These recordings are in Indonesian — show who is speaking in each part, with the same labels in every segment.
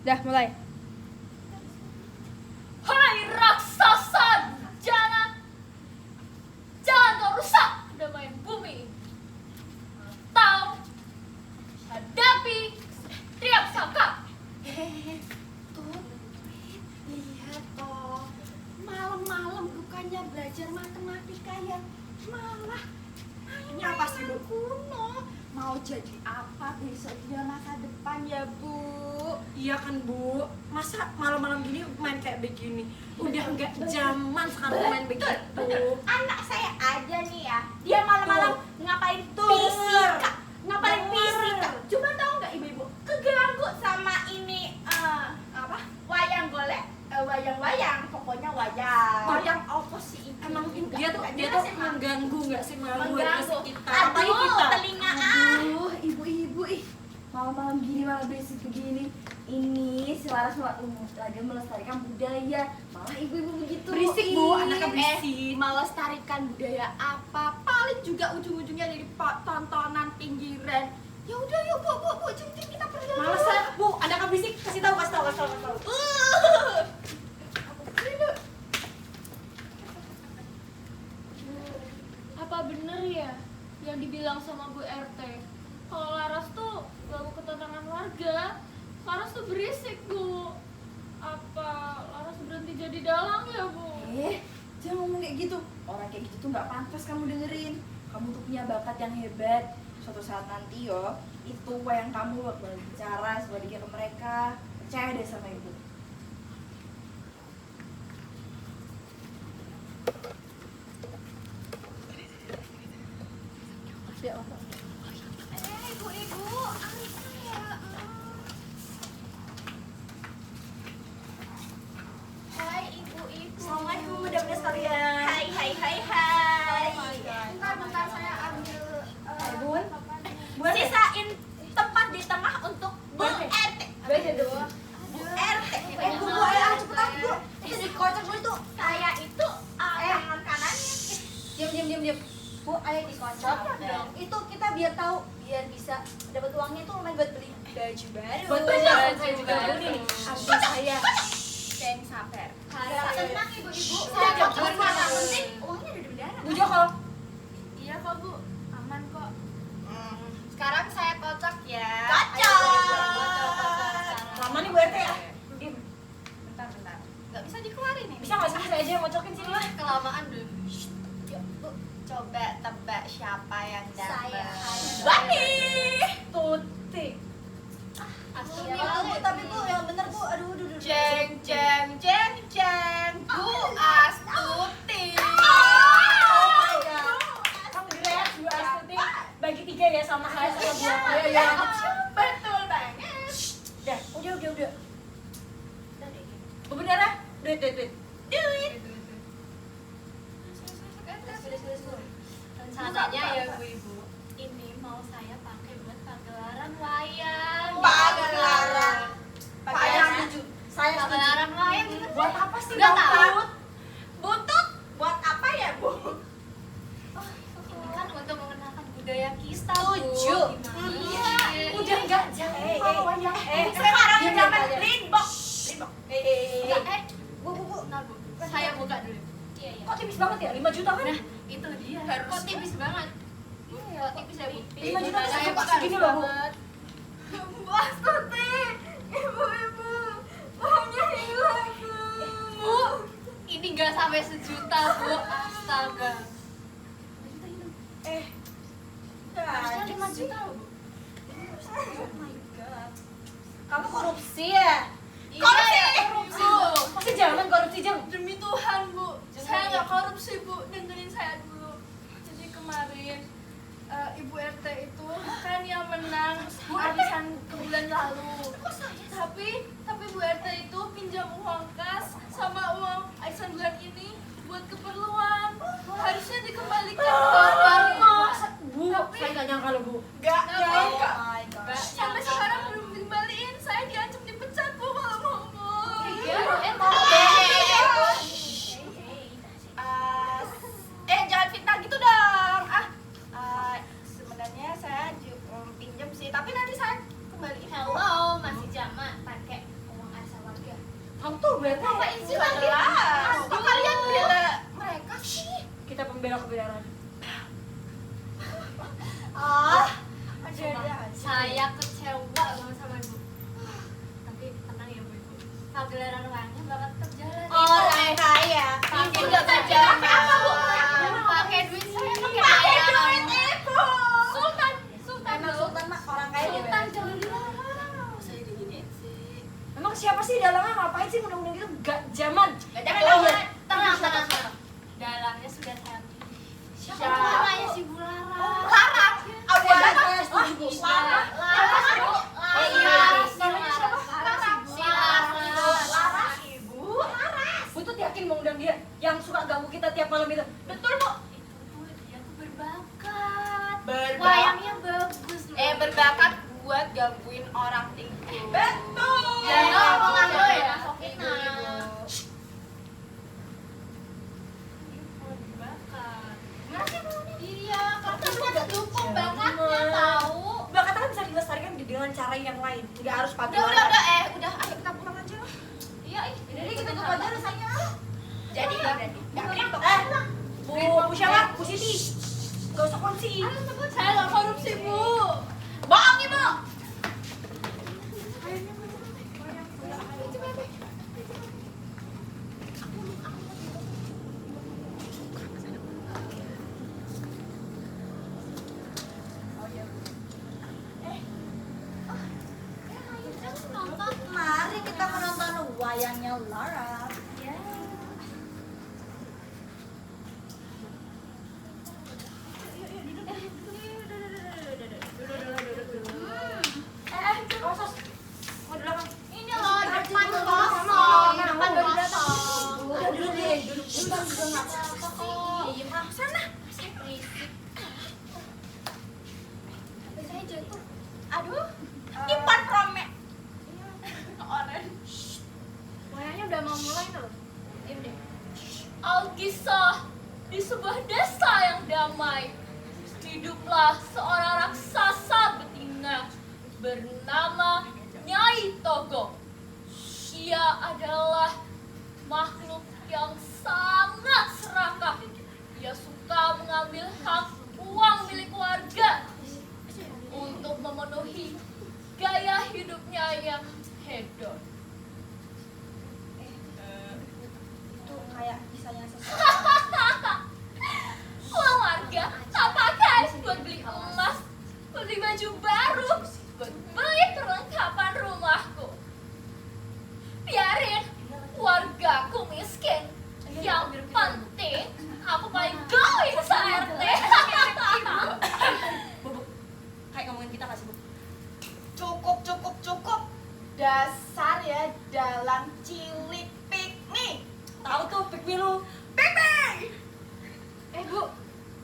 Speaker 1: Dah mulai.
Speaker 2: Hai raksasa jangan kau rusak kedamaian bumi atau hadapi tiap sangka.
Speaker 3: Tuh, lihat toh, malam-malam bukannya belajar matematika ya, malah
Speaker 4: Ini apa sih, Bu?
Speaker 3: kuno. Mau jadi apa besok dia masa depan ya, Bu?
Speaker 4: Iya kan Bu, masa malam-malam gini main kayak begini? Udah nggak zaman sekarang main begitu.
Speaker 3: Anak saya aja nih ya, dia malam-malam ngapain fisika, ngapain fisika. Cuma tahu nggak ibu-ibu, keganggu sama ini apa? Wayang golek, wayang-wayang, pokoknya wayang.
Speaker 4: Wayang
Speaker 3: apa sih itu?
Speaker 4: Emang dia tuh
Speaker 3: jelas ya, Mak.
Speaker 4: mengganggu nggak sih
Speaker 3: Mengganggu.
Speaker 4: kita?
Speaker 3: Aduh,
Speaker 4: Apalagi kita.
Speaker 3: telinga
Speaker 1: Aduh, ibu-ibu malam-malam gini malah berisik begini. Ini si Laras lagi melestarikan budaya, malah ibu-ibu begitu.
Speaker 4: Berisik Bu, anaknya berisik.
Speaker 3: melestarikan budaya apa? Paling juga ujung-ujungnya jadi tontonan pinggiran. Ya udah yuk bu, jom kita pergi.
Speaker 4: Males lah Bu, anaknya berisik, kasih tahu.
Speaker 2: Apa bener ya yang dibilang sama Bu RT? Kalau Laras tuh ganggu ketenangan warga. Laras tuh berisik Bu. Apa Laras berhenti jadi dalang ya Bu?
Speaker 1: Jangan ngomong kayak gitu. Orang kayak gitu tuh nggak pantas kamu dengerin. Kamu tuh punya bakat yang hebat. Suatu saat nanti yo, itu yang kamu bakal bicara sebaliknya ke mereka. Percaya deh sama ibu.
Speaker 3: Ibu-ibu, anak saya. Hai ibu-ibu.
Speaker 4: Assalamualaikum mudah-mudahan sekalian.
Speaker 3: Hai. Bentar saya ambil
Speaker 1: Bun,
Speaker 3: sisain tempat di tengah untuk Bu RT.
Speaker 1: beda dulu.
Speaker 3: Bu RT.
Speaker 4: Bu, ayo cepetan Bu.
Speaker 3: Itu dikocok dulu tuh. Saya itu tangan kanannya.
Speaker 1: Diam. Bu, ayo dikocok. Itu kita biar tahu, biar bisa dapat uangnya tuh lumayan buat beli baju baru.
Speaker 4: Buat baju baru nih. Abis saya.
Speaker 3: Ceng sabar.
Speaker 4: Iya.
Speaker 3: Tenang ibu-ibu.
Speaker 4: Saya
Speaker 3: Saya
Speaker 4: jawab
Speaker 3: mau
Speaker 4: dulu.
Speaker 3: yang penting uangnya udah di bendara.
Speaker 4: Bu Joko.
Speaker 2: Iya kok Bu, aman kok.
Speaker 3: Sekarang saya kocok ya.
Speaker 4: Lama nih Bu RT ya.
Speaker 3: Bentar. Gak bisa dikeluarin ini.
Speaker 4: Bisa nggak sih saya aja yang ngocokin sini lah.
Speaker 3: Kelamaan dulu. Yuk, Bu. Coba tebak siapa yang dapat.
Speaker 4: Saya.
Speaker 3: Bani.
Speaker 4: Tuti.
Speaker 1: Tapi Bu, yang bener Bu. Aduh.
Speaker 3: Jeng. Bu Astuti.
Speaker 4: Kamu dilihat Bu Astuti bagi 3 ya sama saya sama Bu.
Speaker 3: Iya. Betul banget.
Speaker 4: Udah. Bu beneran? Duit.
Speaker 3: Rencananya ya Bu-ibu, ini mau saya pakai buat pagelaran wayang.
Speaker 4: Pagelaran.
Speaker 3: Wayang
Speaker 4: Setuju. Saya setuju.
Speaker 3: Pagelaran wayang itu
Speaker 4: Buat apa sih
Speaker 3: Nggak
Speaker 4: Bapak?
Speaker 3: tahu. Buntut buat apa ya Bu? Ini kan untuk mengenalkan budaya kita Bu.
Speaker 4: Setuju.
Speaker 3: Iya.
Speaker 4: Udah enggak jangan mau wayang.
Speaker 3: Sekarang
Speaker 4: diam,
Speaker 3: zaman
Speaker 4: diam.
Speaker 3: Limbok.
Speaker 4: Bu.
Speaker 3: Bentar, Bu. Saya buka dulu. Iya.
Speaker 4: Kok tipis banget ya? 5 juta kan?
Speaker 3: Nah, itu dia. Kok tipis banget? Kok tipis ya Bu?
Speaker 4: 5 juta
Speaker 3: Saya
Speaker 4: saya
Speaker 3: buka
Speaker 4: segini loh Bu.
Speaker 3: Bu Astuti, ibu-ibu, uangnya hilang Bu. Ini nggak sampai sejuta Bu, astaga. Harusnya 5 juta loh Bu. Oh my god.
Speaker 4: Kamu korupsi ya?
Speaker 3: Korupsi Bu.
Speaker 4: Masih jangan korupsi jeng.
Speaker 2: Demi Tuhan Bu, saya nggak korupsi Bu, dengerin saya dulu. Jadi kemarin Ibu RT itu kan yang menang arisan ke bulan lalu. Tapi Bu RT itu pinjam uang kas sama uang arisan bulan ini buat keperluan. Harusnya dikembalikan ke Bapak.
Speaker 4: Bu, saya nggak nyangka loh Bu.
Speaker 2: Nggak nyangka.
Speaker 3: Nggak
Speaker 2: Sampai
Speaker 3: nyangka.
Speaker 2: sekarang belum dikembaliin. Saya diancam dipecat Bu kalau ngomong.
Speaker 3: Jangan fitnah gitu dong. Sebenarnya saya pinjam sih, tapi nanti saya kembaliin. Hello, masih jaman pakai
Speaker 4: RT.
Speaker 3: Ngapain sih lagi? Kok kalian bela mereka sih?
Speaker 4: Kita pembela kebenaran.
Speaker 3: Saya kecewa banget sama ibu. Tapi tenang ya bu ibu. Pagelaran wayangnya bakal tetap jalan.
Speaker 4: Orang kaya.
Speaker 3: Ibu udah jalan apa bu? Pakai duit saya pakai duit ibu. Sultan
Speaker 1: Emang Sultan mah orang kaya dia.
Speaker 3: Sultan jangan dilarang. Saya diginiin sih.
Speaker 4: Emang siapa sih dalangnya ngapain sih undang-undang gitu? Gak zaman.
Speaker 3: Tenang. Dalangnya sudah saya pilih. Siapa namanya si Bu Lara?
Speaker 1: Larang.
Speaker 4: Aku ada saya setuju bu.
Speaker 3: Laras.
Speaker 4: Bu tuh yakin mau undang dia yang suka ganggu kita tiap malam itu.
Speaker 3: Betul bu. Itu bu dia tuh berbakat.
Speaker 1: Berbakat.
Speaker 3: Wayangnya bagus loh.
Speaker 1: Berbakat buat gangguin orang tinggi.
Speaker 4: Betul.
Speaker 3: Ya omongan lo ya. Kita. Iya, karena kita ngedukung bakatnya tahu.
Speaker 4: Bakat kan bisa dilestarikan dengan cara yang lain. Nggak harus pakai.
Speaker 3: Udah, ayo kita pulang aja lah. Iya,
Speaker 1: Jadi kita tutup aja rasanya. Jadi nggak
Speaker 4: Bu siapa? Bu Siti. Gak usah korupsi.
Speaker 3: saya nggak korupsi bu.
Speaker 1: bohong ibu. Mari kita menonton wayangnya Lara.
Speaker 3: Ini loh depan kosong. Depan baru datang.
Speaker 4: Udah dulu deh, duduk
Speaker 3: Depan juga nggak apa-apa kok.
Speaker 1: Diem ah sana.
Speaker 3: Berisik. Tapi saya jatuh. Aduh.
Speaker 1: Ipan prome.
Speaker 3: Wayangnya udah mau mulai tuh. Diam deh. Alkisah di sebuah desa yang damai hiduplah seorang raksasa betina bernama Nyai Togo. Ia adalah makhluk yang sangat serakah. Ia suka mengambil hak uang milik warga untuk memenuhi gaya hidupnya yang hedon.
Speaker 1: Itu kayak kisahnya sesuatu.
Speaker 3: Uang warga tak pakai buat beli emas, beli baju baru, buat beli perlengkapan rumahku. Biarin wargaku miskin. Yang penting aku paling going se-RT.
Speaker 4: Bu, kayak ngomongin kita nggak sih bu?
Speaker 1: Cukup. Dasar ya dalang cilik piknik.
Speaker 4: Tahu tuh pikmi lu.
Speaker 2: Bu,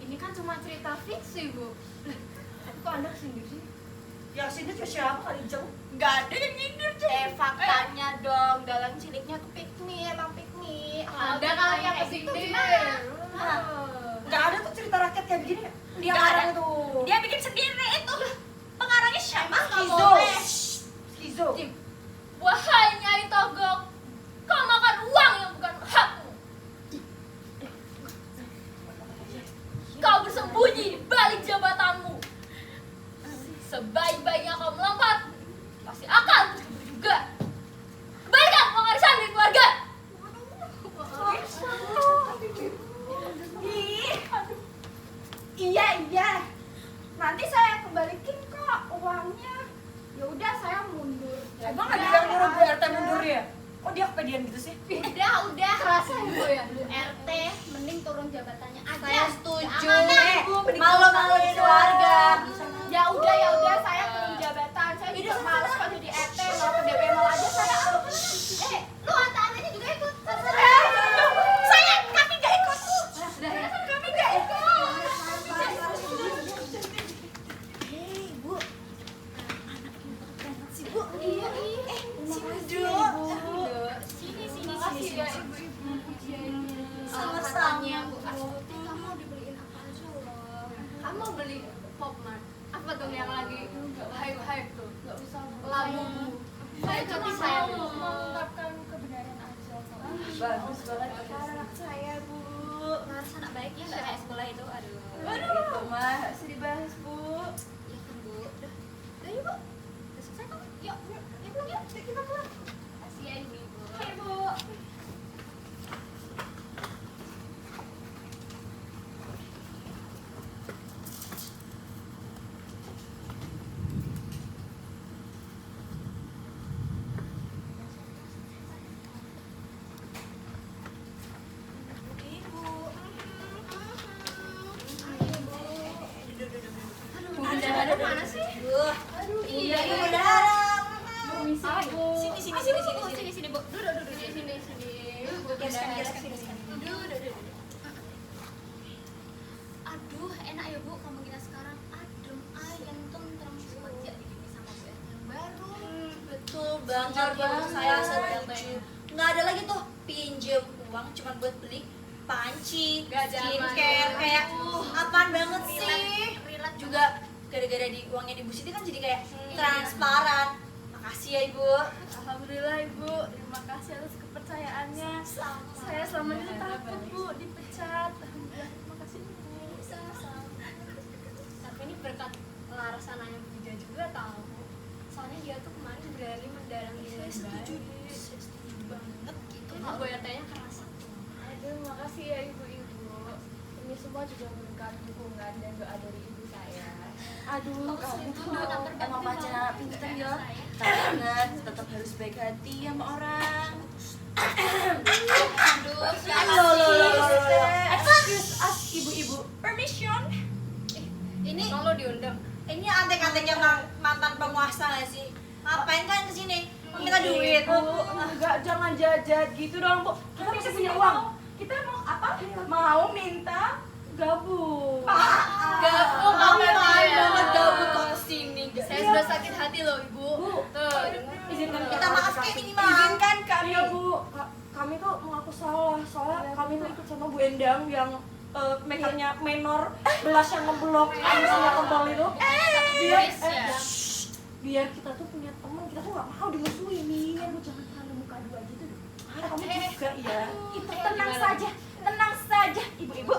Speaker 2: ini kan cuma cerita fiksi bu. Tapi kok anda kesini sih?
Speaker 4: Yang sini tuh siapa kali jauh?
Speaker 1: Gak ada yang nyindir faktanya dong, dalang ciliknya ke piknik, emang piknik.
Speaker 2: Anda kali yang kesini.
Speaker 4: Nggak ada tuh cerita rakyat kayak begini. Dia
Speaker 1: Nggak
Speaker 4: ngarang
Speaker 1: ada.
Speaker 4: tuh.
Speaker 1: Dia bikin sendiri itu. Pengarangnya siapa?
Speaker 4: Skizo. Skizo.
Speaker 3: Wahai Nyai Togok, kau makan uang yang bukan hakmu. Kau bersembunyi di balik jabatanmu. Sebaik-baiknya kau melompat, pasti akan terjebak juga. Kembalikan uang arisan milik keluarga.
Speaker 1: Iya. Nanti saya kembalikin kok uangnya. Ya udah saya mundur.
Speaker 4: Emang ada yang nyuruh Bu RT mundur ya? Kok dia kepedean gitu sih?
Speaker 3: Udah.
Speaker 2: Kerasa ya bu ya?
Speaker 3: Bu RT, mending turun jabatannya aja.
Speaker 1: Saya setuju.
Speaker 3: Amanah.
Speaker 1: Malu-maluin warga.
Speaker 3: Ya udah, saya turun jabatan. Saya juga males kok jadi RT, mau ke DPM aja saya. Lu antaranya juga ikut.
Speaker 1: Saya kami gak ikut.
Speaker 2: Sudah ya.
Speaker 1: Kami gak ikut.
Speaker 5: Hei, Bu. Si Bu.
Speaker 3: Iya.
Speaker 5: Si Bu.
Speaker 3: Sini. Makasih ya ibu-ibu.
Speaker 5: Sama-sama,
Speaker 3: Bu Astuti, kamu dibeliin apa aja loh? Kamu beli Popmart. Apa tuh yang lagi hype tuh? Gak usah lagu. Saya cuma mau mengungkapkan kebenaran aja.
Speaker 1: bagus banget kan anak saya, Bu.
Speaker 5: Laras anak baiknya nggak kayak sekolah itu, aduh.
Speaker 1: Itu mah harus dibahas, Bu.
Speaker 5: Iya kan Bu. Udah yuk Bu. Udah selesai kok. Yuk, pulang yuk. Yuk kita pulang. Kasih ya Ibu.
Speaker 3: Oke, Bu.
Speaker 5: Ada mana sih?
Speaker 3: Aduh,
Speaker 5: Iya,
Speaker 3: iya.
Speaker 5: Permisi Bu. Sini Bu. Duduk
Speaker 2: Sini.
Speaker 5: Duduk. Aduh, enak ya Bu kamu kita sekarang. Adem ayem tentrem sejak dibimbing sama Bu RT yang baru.
Speaker 3: Betul banget, Ibu. Saya setuju. Nggak ada lagi tuh pinjam uang cuma buat beli panci,
Speaker 2: Nggak zaman.
Speaker 3: skincare, kayak apaan banget
Speaker 5: Relax,
Speaker 3: sih.
Speaker 5: relax
Speaker 3: Juga gara-gara di uangnya di Bu Siti kan jadi kayak transparan. Makasih ya Ibu.
Speaker 2: Alhamdulillah Ibu, terima kasih atas kepercayaannya. Saya selama ini takut Bu dipecat. Alhamdulillah, terima kasih Bu.
Speaker 5: Tapi ini berkat Laras anaknya Bu Ija juga tahu. Soalnya dia tuh kemarin berani mendalangi
Speaker 3: Saya
Speaker 5: dengan
Speaker 3: setuju.
Speaker 5: baik.
Speaker 3: Saya setuju banget gitu.
Speaker 5: Mak Bu RT-nya kerasa.
Speaker 2: Aduh, makasih ya Ibu-ibu. Ini semua juga berkat dukungan dan doa dari ibu saya.
Speaker 1: Aduh, kamu tuh
Speaker 5: Bener,
Speaker 1: emang
Speaker 5: bener,
Speaker 1: pacar
Speaker 5: bener.
Speaker 1: pinter
Speaker 5: Bener,
Speaker 1: ya.
Speaker 5: saya.
Speaker 1: Tapi ingat, tetap harus baik hati sama orang.
Speaker 5: Aduh, siapa
Speaker 3: Loh.
Speaker 1: Excuse us, ibu-ibu. Permission.
Speaker 3: Ini
Speaker 2: Kalau diundang.
Speaker 3: ini antek-anteknya mantan penguasa nggak sih? Ngapain kan kesini? Minta duit.
Speaker 1: Enggak, jangan jajan gitu dong, Bu. Kita masih punya uang. Kita mau apa? Mau minta gabung.
Speaker 2: Gabung
Speaker 3: Kami
Speaker 2: apa
Speaker 3: main
Speaker 2: dia?
Speaker 3: banget gabung kok kesini.
Speaker 2: Saya sudah sakit hati loh Ibu. Tuh,
Speaker 1: Izinkan
Speaker 3: Minta maaf kayak minimal.
Speaker 1: Izinkan kami. Iya, Bu. Kami tuh mengaku salah. Soalnya kami tuh ikut sama Bu Endang yang makernya menor, belas yang ngeblok, misalnya tebal itu. Biar kita tuh punya teman, kita tuh gak mau dimusuhin. Lu jangan terlalu muka dua gitu dong. Kamu juga ya.
Speaker 3: Itu tenang saja, ibu-ibu.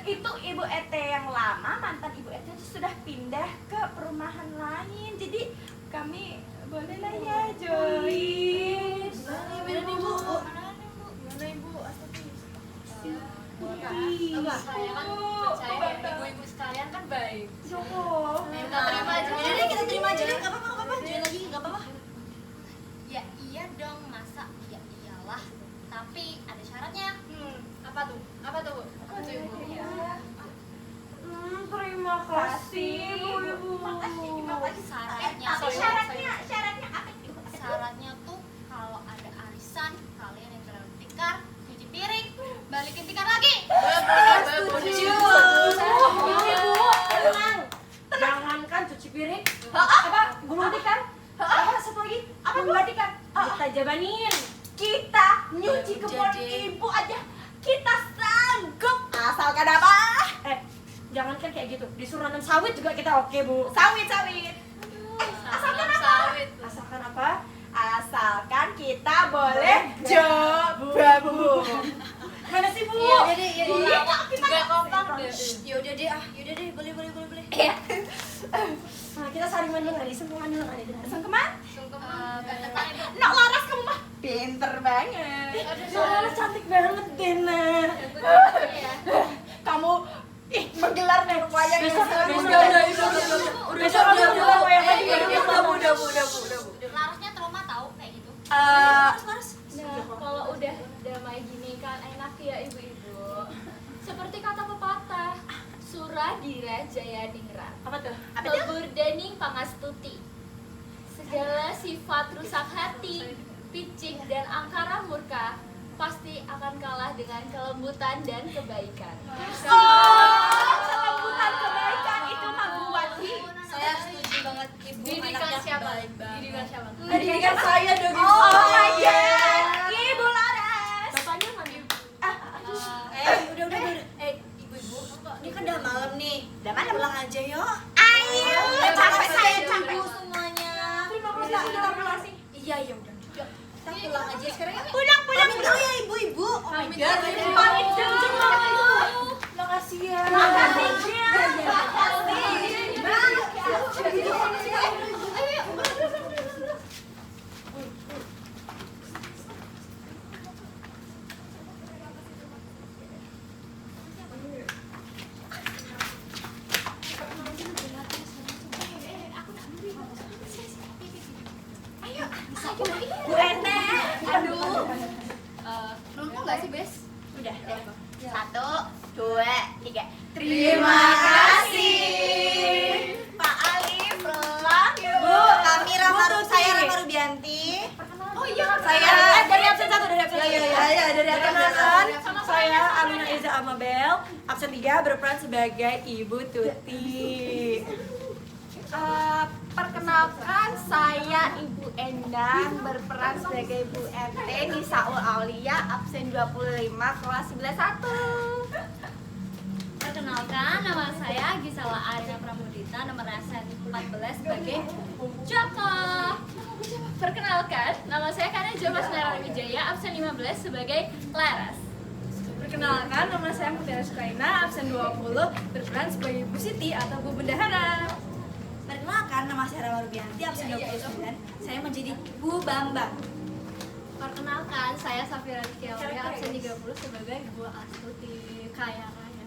Speaker 3: Itu Ibu ET yang lama, mantan Ibu ET itu sudah pindah ke perumahan lain. Jadi kami bolehlah ya join.
Speaker 2: Gimana nih Bu? Gimana Ibu?
Speaker 5: Saya kan percaya ibu-ibu sekalian kan baik.
Speaker 3: Joko.
Speaker 5: Kita terima aja.
Speaker 3: Yaudah deh, kita terima aja deh. Gak apa-apa. Join lagi, gak apa-apa.
Speaker 5: Ya iya dong, masa iya iyalah. Tapi ada syaratnya.
Speaker 2: Apa tuh? Apa tuh Bu? Apa tuh Ibu?
Speaker 1: Terima kasih, Bu.
Speaker 5: Syaratnya
Speaker 3: Tapi syaratnya apa itu?
Speaker 5: syaratnya tuh kalau ada arisan kalian yang terlalu tikar cuci piring balikin tikar lagi.
Speaker 3: Setuju.
Speaker 1: Tenang. Jangankan cuci piring. Apa? Gulung tikar? Apa satu lagi? Apa gulung tikar? Kita jabanin.
Speaker 3: Kita nyuci kebun ibu aja. Kita sanggup. Asalkan apa?
Speaker 1: Jangankan kayak gitu. Disuruh nanam sawit juga kita oke, Bu.
Speaker 3: Sawit.
Speaker 5: Asalkan sawit.
Speaker 1: Asalkan apa?
Speaker 3: Asalkan kita boleh jobabu.
Speaker 1: Mana sih, Bu?
Speaker 3: Iya,
Speaker 5: Juga kompak deh.
Speaker 3: Yaudah deh, boleh.
Speaker 1: Nah, kita saling main dulu nih, sengkeman dulu nih.
Speaker 3: Sengkeman?
Speaker 5: Gak tertarik dong.
Speaker 3: Nak Laras kamu mah pinter banget.
Speaker 1: Soalnya cantik banget, Dena.
Speaker 3: Kamu menggelar nih wayang
Speaker 1: Besok,
Speaker 3: Besok
Speaker 1: udah wayang lagi.
Speaker 3: Udah.
Speaker 5: Larasnya trauma tahu kayak gitu.
Speaker 3: Laras.
Speaker 2: Nah, kalau udah damai gini kan enak ya ibu-ibu. Seperti kata pepatah, Suradira Jaya Ningrat.
Speaker 1: Apa tuh?
Speaker 2: Tebur dening pangastuti. Segala sifat rusak hati, picik dan angkara murka pasti akan kalah dengan kelembutan dan kebaikan.
Speaker 3: Kelembutan kebaikan itu mah buat
Speaker 5: Saya setuju banget ibu.
Speaker 2: Didikan
Speaker 5: anaknya
Speaker 2: siapa?
Speaker 5: baik-baik.
Speaker 2: Didikan siapa?
Speaker 1: Didikan saya dong.
Speaker 3: Oh my god. Ibu Laras.
Speaker 2: Bapaknya mana?
Speaker 3: Udah. Ibu-ibu, ini kan udah malam nih. Udah malam. Pulang aja yuk. Ayo. Capek saya tunggu semuanya.
Speaker 1: Terima kasih sudah pulang.
Speaker 3: Iya, udah. Yuk, kita pulang aja sekarang ya. Pulang dulu ya ibu-ibu.
Speaker 2: Pamit
Speaker 3: dulu.
Speaker 2: dulu.
Speaker 3: Pamit dulu.
Speaker 1: Makasih ya.
Speaker 3: Makasih, Jen. Bu RT, aduh.
Speaker 5: Nunggu nggak sih, Bes?
Speaker 3: Udah deh. 1, 2, 3.
Speaker 1: Terima kasih.
Speaker 3: Pak Alif, love you.
Speaker 6: Bu, kami saya Rama Rubianti.
Speaker 3: Oh iya,
Speaker 6: Saya
Speaker 4: Dari absen 1, dari absen 1.
Speaker 6: ya dari
Speaker 4: Perkenalkan, saya Alina Iza Amabel, absen 3 berperan sebagai Ibu Tuti.
Speaker 3: perkenalkan saya Ibu Endang berperan sebagai Bu RT Nisaul Aulia absen 25 kelas 11-1.
Speaker 5: Perkenalkan, nama saya Gisela Arina Pramudita, nomor absen 14 sebagai Joko. Perkenalkan, nama saya Kana Joma Senara Wijaya, absen 15 sebagai Laras.
Speaker 2: Perkenalkan, nama saya Mutiara Sukaina, absen 20, berperan sebagai Bu Siti atau Bu Bendahara.
Speaker 6: Perkenalkan, nama saya Rama Rubianti, absen 29. Saya menjadi Bu Bambang.
Speaker 5: Perkenalkan, saya Safira Kiawaria, absen 30 sebagai Bu Astuti Kaya Raya.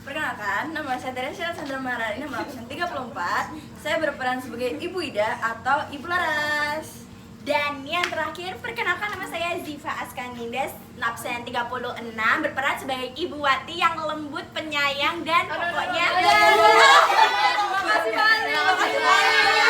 Speaker 1: Perkenalkan, nama saya Teresia Sandra Marani, nomor absen 34. Saya berperan sebagai Ibu Ida atau Ibu Laras.
Speaker 3: Dan yang terakhir, perkenalkan nama saya Ziva Askanindez, absen 36, berperan sebagai Ibu Wati yang lembut, penyayang, dan pokoknya
Speaker 2: Terima kasih banyak.